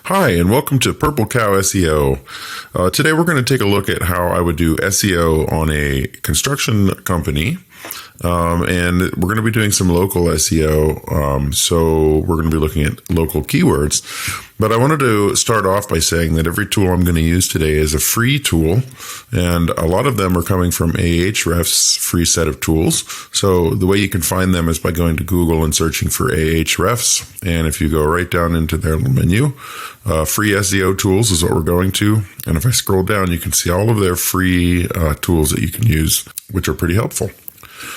Hi, and welcome to Purple Cow SEO. Today we're going to take a look at how I would do SEO on a construction company. And we're going to be doing some local SEO. So we're going to be looking at local keywords. But I wanted to start off by saying that every tool I'm going to use today is a free tool. And a lot of them are coming from Ahrefs' free set of tools. So the way you can find them is by going to Google and searching for Ahrefs. And if you go right down into their little menu, free SEO tools is what we're going to. And if I scroll down, you can see all of their free tools that you can use, which are pretty helpful.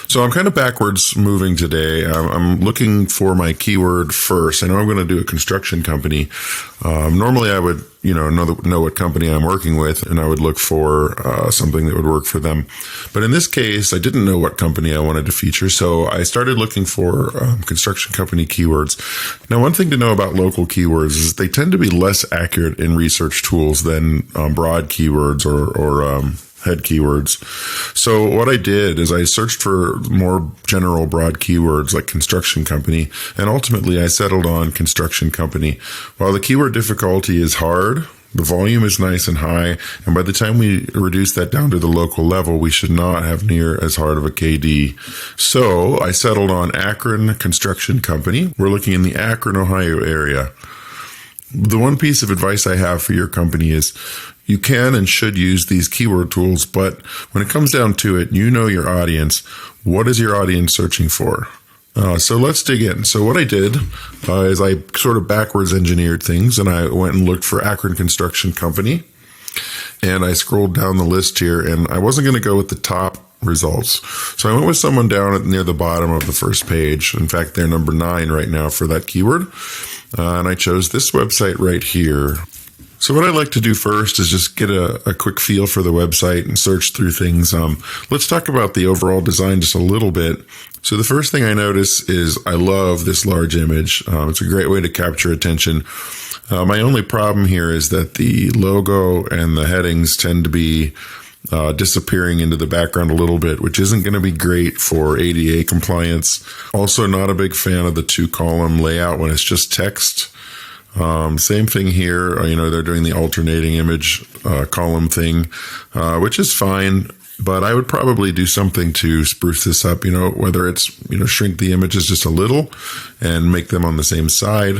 So I'm kind of backwards moving today. I'm looking for my keyword first. I know I'm going to do a construction company. Normally I would, know what company I'm working with, and I would look for something that would work for them. But in this case, I didn't know what company I wanted to feature, so I started looking for construction company keywords. Now, one thing to know about local keywords is they tend to be less accurate in research tools than broad keywords or head keywords. So what I did is I searched for more general broad keywords like construction company, and ultimately I settled on construction company. While the keyword difficulty is hard, the volume is nice and high, and by the time we reduce that down to the local level, we should not have near as hard of a KD. So I settled on Akron Construction Company. We're looking in the Akron, Ohio area. The one piece of advice I have for your company is you can and should use these keyword tools, but when it comes down to it, you know your audience. What is your audience searching for? So let's dig in. So what I did is I sort of backwards engineered things, and I went and looked for Akron Construction Company, and I scrolled down the list here, and I wasn't going to go with the top results. So I went with someone down near the bottom of the first page. In fact, they're number 9 right now for that keyword. And I chose this website right here. So what I'd like to do first is just get a quick feel for the website and search through things. Let's talk about the overall design just a little bit. So the first thing I notice is I love this large image. It's a great way to capture attention. My only problem here is that the logo and the headings tend to be disappearing into the background a little bit, which isn't going to be great for ADA compliance. Also, not a big fan of the 2-column layout when it's just text. Same thing here. They're doing the alternating image column thing, which is fine, but I would probably do something to spruce this up, whether it's, shrink the images just a little and make them on the same side.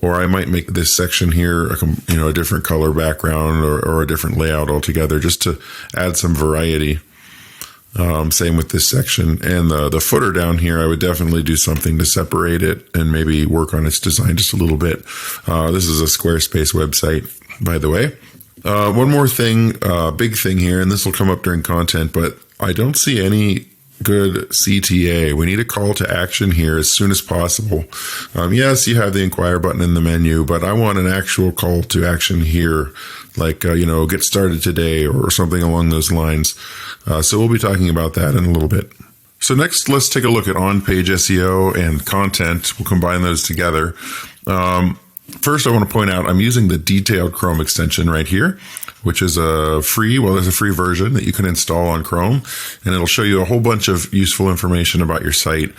Or I might make this section here, a different color background or a different layout altogether, just to add some variety. Same with this section. And the footer down here, I would definitely do something to separate it and maybe work on its design just a little bit. This is a Squarespace website, by the way. One more thing, big thing here, and this will come up during content, but I don't see any good CTA. We need a call to action here as soon as possible. Yes, you have the inquire button in the menu, but I want an actual call to action here, like, get started today or something along those lines. So we'll be talking about that in a little bit. So next, let's take a look at on-page SEO and content. We'll combine those together. First, I want to point out I'm using the detailed Chrome extension right here, which is there's a free version that you can install on Chrome, and it'll show you a whole bunch of useful information about your site.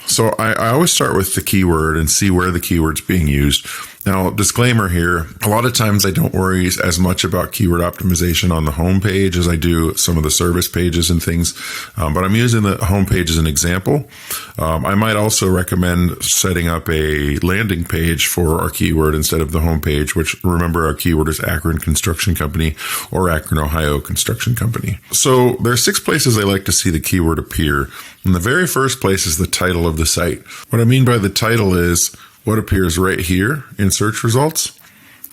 So I always start with the keyword and see where the keyword's being used. Now, disclaimer here, a lot of times I don't worry as much about keyword optimization on the home page as I do some of the service pages and things, but I'm using the home page as an example. I might also recommend setting up a landing page for our keyword instead of the home page, which, remember, our keyword is Akron Construction Company or Akron, Ohio Construction Company. So there are 6 places I like to see the keyword appear. And the very first place is the title of the site. What I mean by the title is what appears right here in search results.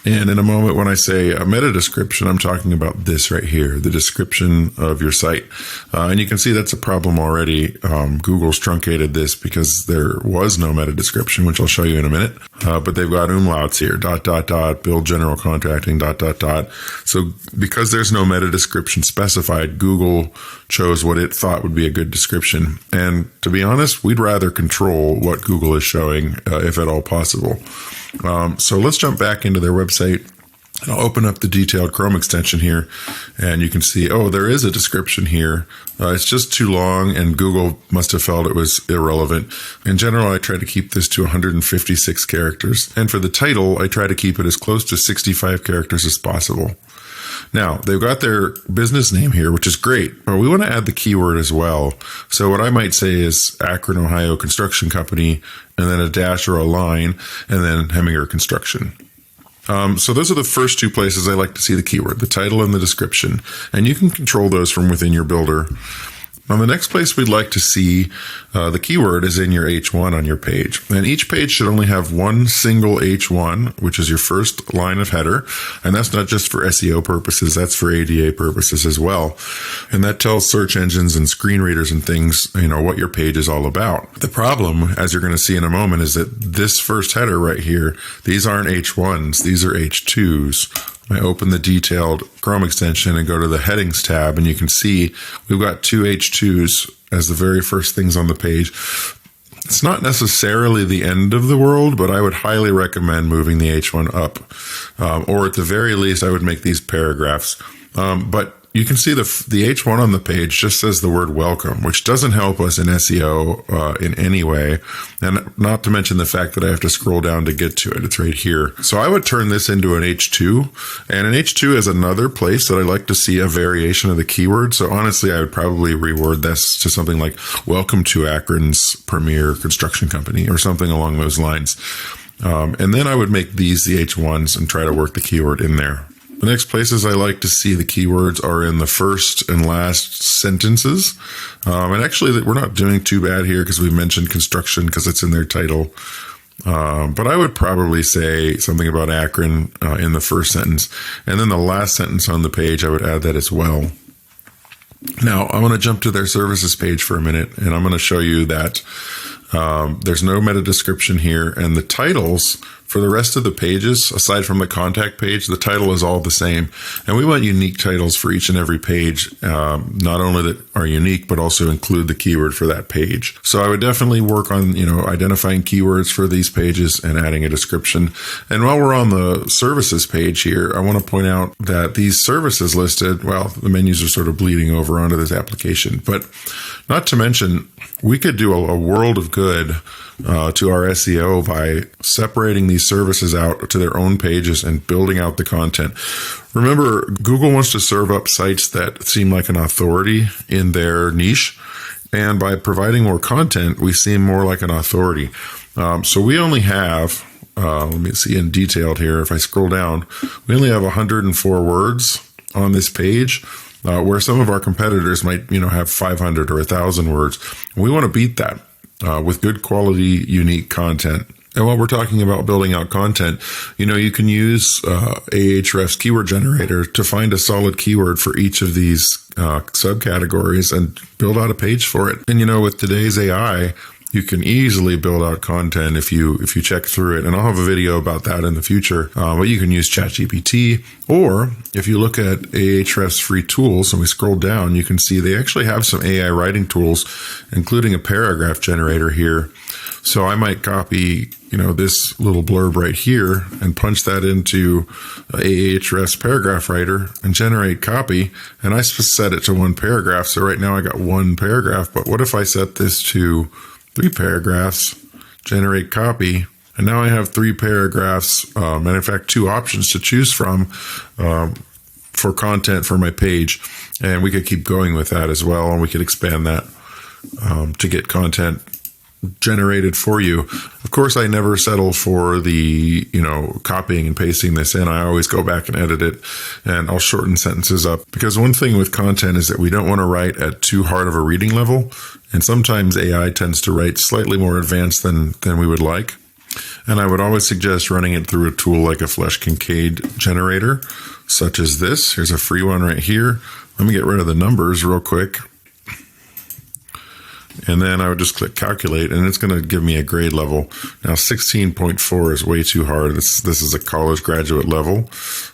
And in a moment, when I say a meta description, I'm talking about this right here, the description of your site. And you can see that's a problem already. Google's truncated this because there was no meta description, which I'll show you in a minute. But they've got umlauts here, ... build general contracting, ... So because there's no meta description specified, Google chose what it thought would be a good description. And to be honest, we'd rather control what Google is showing, if at all possible. So let's jump back into their website. I'll open up the detailed Chrome extension here, and you can see, oh, there is a description here. It's just too long, and Google must have felt it was irrelevant. In general, I try to keep this to 156 characters. And for the title, I try to keep it as close to 65 characters as possible. Now, they've got their business name here, which is great, but we want to add the keyword as well. So what I might say is Akron, Ohio Construction Company, and then a dash or a line, and then Heminger Construction. So those are the first two places I like to see the keyword, the title and the description. And you can control those from within your builder. Now, the next place we'd like to see the keyword is in your H1 on your page. And each page should only have one single H1, which is your first line of header. And that's not just for SEO purposes, that's for ADA purposes as well. And that tells search engines and screen readers and things, what your page is all about. The problem, as you're going to see in a moment, is that this first header right here, these aren't H1s, these are H2s. I open the detailed Chrome extension and go to the headings tab, and you can see we've got two H2s as the very first things on the page. It's not necessarily the end of the world, but I would highly recommend moving the H1 up. Or at the very least, I would make these paragraphs. But you can see the H1 on the page just says the word welcome, which doesn't help us in SEO in any way. And not to mention the fact that I have to scroll down to get to it. It's right here. So I would turn this into an H2. And an H2 is another place that I like to see a variation of the keyword. So honestly, I would probably reword this to something like welcome to Akron's premier construction company or something along those lines. And then I would make these the H1s and try to work the keyword in there. The next places I like to see the keywords are in the first and last sentences. And actually, we're not doing too bad here because we mentioned construction because it's in their title. But I would probably say something about Akron in the first sentence. And then the last sentence on the page, I would add that as well. Now, I want to jump to their services page for a minute, and I'm going to show you that there's no meta description here, and the titles for the rest of the pages, aside from the contact page, the title is all the same. And we want unique titles for each and every page, not only that are unique, but also include the keyword for that page. So I would definitely work on, identifying keywords for these pages and adding a description. And while we're on the services page here, I want to point out that these services listed, well, the menus are sort of bleeding over onto this application, but not to mention, we could do a world of good to our SEO by separating these services out to their own pages and building out the content. Remember, Google wants to serve up sites that seem like an authority in their niche. And by providing more content, we seem more like an authority. So we only have, let me see in detailed here. If I scroll down, we only have 104 words on this page. Where some of our competitors might, have 500 or 1,000 words. We want to beat that with good quality, unique content. And while we're talking about building out content, you can use Ahrefs keyword generator to find a solid keyword for each of these subcategories and build out a page for it. And with today's AI, you can easily build out content if you check through it. And I'll have a video about that in the future. But you can use ChatGPT, or if you look at Ahrefs free tools and we scroll down, you can see they actually have some AI writing tools, including a paragraph generator here. So I might copy, this little blurb right here and punch that into Ahrefs paragraph writer and generate copy. And I set it to one paragraph. So right now I got one paragraph, but what if I set this to 3 paragraphs, generate copy, and now I have 3 paragraphs, and in fact, 2 options to choose from for content for my page. And we could keep going with that as well, and we could expand that to get content generated for you. Of course, I never settle for the, copying and pasting this in. I always go back and edit it, and I'll shorten sentences up, because one thing with content is that we don't want to write at too hard of a reading level. And sometimes AI tends to write slightly more advanced than we would like. And I would always suggest running it through a tool like a Flesch Kincaid generator, such as this. Here's a free one right here. Let me get rid of the numbers real quick. And then I would just click calculate, and it's going to give me a grade level. Now 16.4 is way too hard. This is a college graduate level.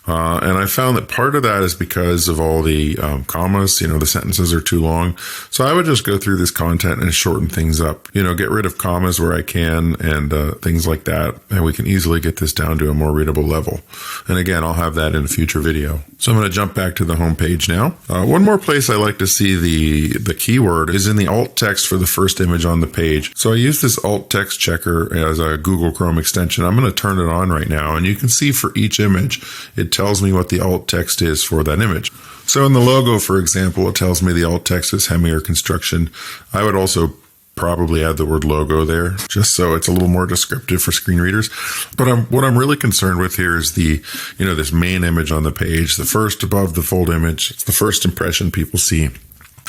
And I found that part of that is because of all the commas. The sentences are too long. So I would just go through this content and shorten things up. Get rid of commas where I can and things like that. And we can easily get this down to a more readable level. And again, I'll have that in a future video. So I'm going to jump back to the home page now. One more place I like to see the keyword is in the alt text for the first image on the page. So I use this alt text checker as a Google Chrome extension. I'm going to turn it on right now, and you can see for each image, it tells me what the alt text is for that image. So in the logo, for example, it tells me the alt text is Hemier Construction. I would also probably add the word logo there, just so it's a little more descriptive for screen readers. But what I'm really concerned with here is this main image on the page, the first above the fold image. It's the first impression people see.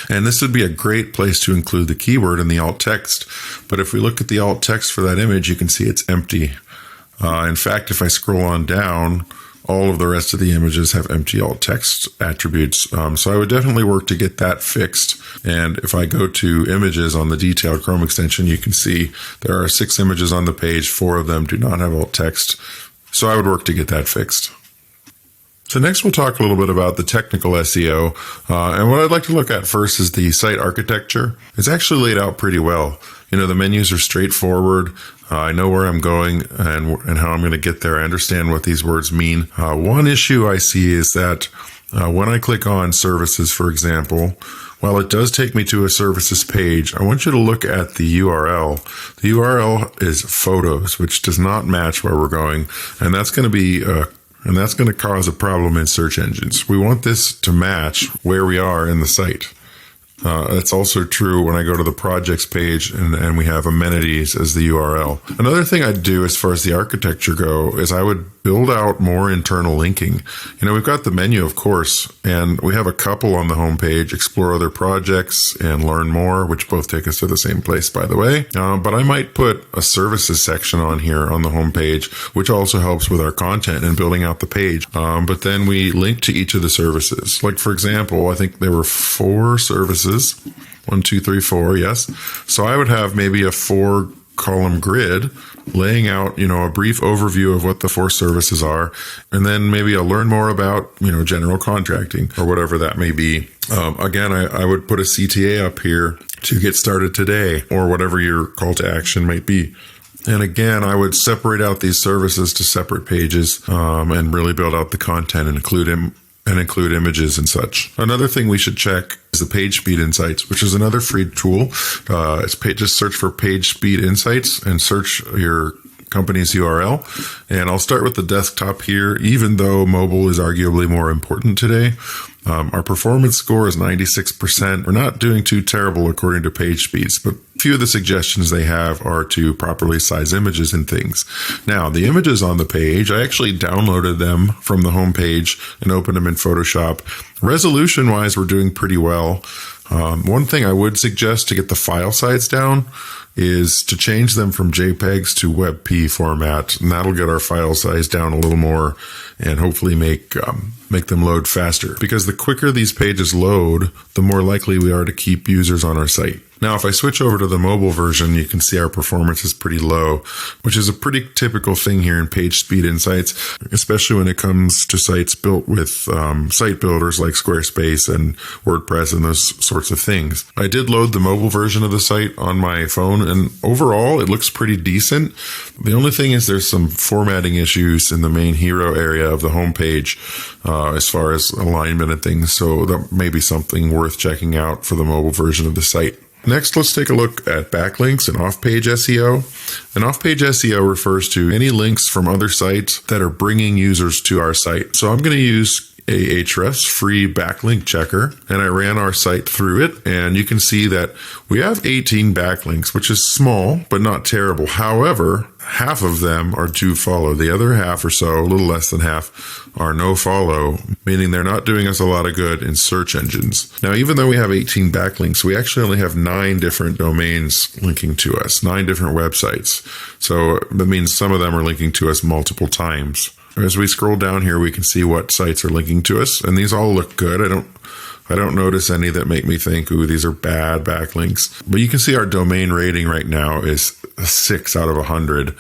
And this would be a great place to include the keyword in the alt text. But if we look at the alt text for that image, you can see it's empty. In fact, if I scroll on down, all of the rest of the images have empty alt text attributes. So I would definitely work to get that fixed. And if I go to images on the detailed Chrome extension, you can see there are 6 images on the page. 4 of them do not have alt text. So I would work to get that fixed. So next we'll talk a little bit about the technical SEO. And what I'd like to look at first is the site architecture. It's actually laid out pretty well. The menus are straightforward. I know where I'm going and how I'm going to get there. I understand what these words mean. One issue I see is that when I click on services, for example, while it does take me to a services page, I want you to look at the URL. The URL is photos, which does not match where we're going. And that's going to cause a problem in search engines. We want this to match where we are in the site. That's also true when I go to the projects page and we have amenities as the URL. Another thing I'd do as far as the architecture go is I would build out more internal linking. We've got the menu, of course, and we have a couple on the home page, explore other projects and learn more, which both take us to the same place, by the way. But I might put a services section on here on the home page, which also helps with our content and building out the page. But then we link to each of the services. Like, for example, I think there were 4 services. 1, 2, 3, 4. Yes. So I would have maybe a 4-column grid laying out, a brief overview of what the 4 services are. And then maybe a learn more about, general contracting or whatever that may be. Again, I would put a CTA up here to get started today or whatever your call to action might be. And again, I would separate out these services to separate pages and really build out the content and include images and such. Another thing we should check is the Page Speed Insights, which is another free tool. Just search for Page Speed Insights and search your company's URL. And I'll start with the desktop here, even though mobile is arguably more important today. Our performance score is 96%. We're not doing too terrible according to page speeds, but a few of the suggestions they have are to properly size images and things. Now, the images on the page, I actually downloaded them from the home page and opened them in Photoshop. Resolution-wise, we're doing pretty well. One thing I would suggest to get the file size down is to change them from JPEGs to WebP format, and that'll get our file size down a little more and hopefully make them load faster. Because the quicker these pages load, the more likely we are to keep users on our site. Now, if I switch over to the mobile version, you can see our performance is pretty low, which is a pretty typical thing here in Page Speed Insights, especially when it comes to sites built with site builders like Squarespace and WordPress and those sorts of things. I did load the mobile version of the site on my phone, and overall, it looks pretty decent. The only thing is there's some formatting issues in the main hero area of the homepage as far as alignment and things, so that may be something worth checking out for the mobile version of the site. Next, let's take a look at backlinks and off-page SEO. And off-page SEO refers to any links from other sites that are bringing users to our site. So I'm going to use a Ahrefs free backlink checker, and I ran our site through it, and you can see that we have 18 backlinks, which is small, but not terrible. However, half of them are do follow. The other half or so, a little less than half, are no follow, meaning they're not doing us a lot of good in search engines. Now, even though we have 18 backlinks, we actually only have 9 different domains linking to us, 9 different websites. So that means some of them are linking to us multiple times. As we scroll down here, we can see what sites are linking to us, and these all look good. I don't notice any that make me think, ooh, these are bad backlinks. But you can see our domain rating right now is a 6 out of 100.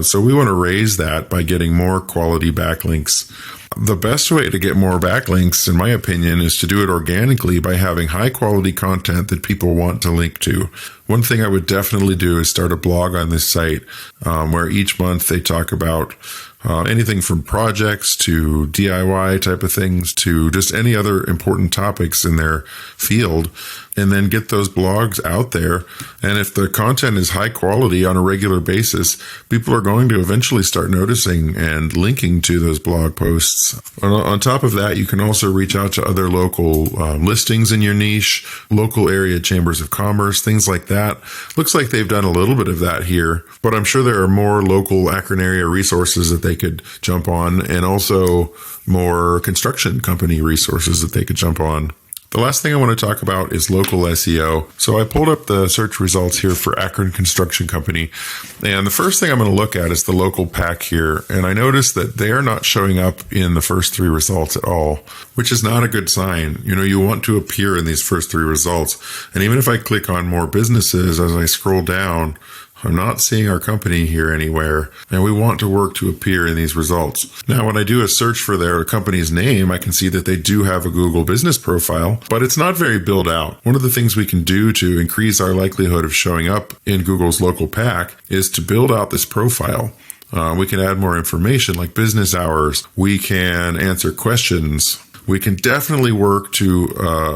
So we want to raise that by getting more quality backlinks. The best way to get more backlinks, in my opinion, is to do it organically by having high quality content that people want to link to. One thing I would definitely do is start a blog on this site where each month they talk about anything from projects to DIY type of things to just any other important topics in their field, and then get those blogs out there. And if the content is high quality on a regular basis, people are going to eventually start noticing and linking to those blog posts. On top of that, you can also reach out to other local listings in your niche, local area chambers of commerce, things like that. Looks like they've done a little bit of that here, but I'm sure there are more local Akron area resources that they could jump on, and also more construction company resources that they could jump on. The last thing I want to talk about is local SEO. So I pulled up the search results here for Akron Construction Company, and the first thing I'm going to look at is the local pack here, and I noticed that they are not showing up in the first 3 results at all, which is not a good sign. You want to appear in these first 3 results, and even if I click on more businesses as I scroll down, I'm not seeing our company here anywhere, and we want to work to appear in these results. Now, when I do a search for their company's name, I can see that they do have a Google business profile, but it's not very built out. One of the things we can do to increase our likelihood of showing up in Google's local pack is to build out this profile. We can add more information like business hours. We can answer questions. We can definitely work to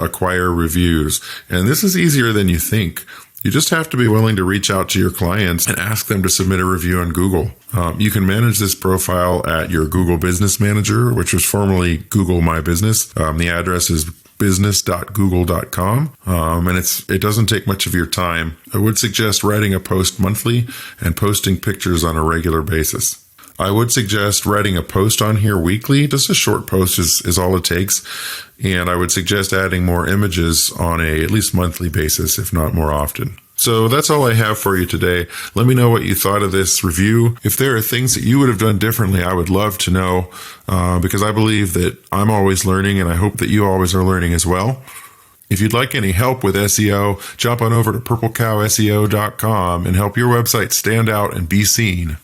acquire reviews, and this is easier than you think. You just have to be willing to reach out to your clients and ask them to submit a review on Google. You can manage this profile at your Google Business Manager, which was formerly Google My Business. The address is business.google.com, and it doesn't take much of your time. I would suggest writing a post monthly and posting pictures on a regular basis. I would suggest writing a post on here weekly. Just a short post is all it takes. And I would suggest adding more images on a at least monthly basis, if not more often. So that's all I have for you today. Let me know what you thought of this review. If there are things that you would have done differently, I would love to know, because I believe that I'm always learning, and I hope that you always are learning as well. If you'd like any help with SEO, jump on over to purplecowseo.com and help your website stand out and be seen.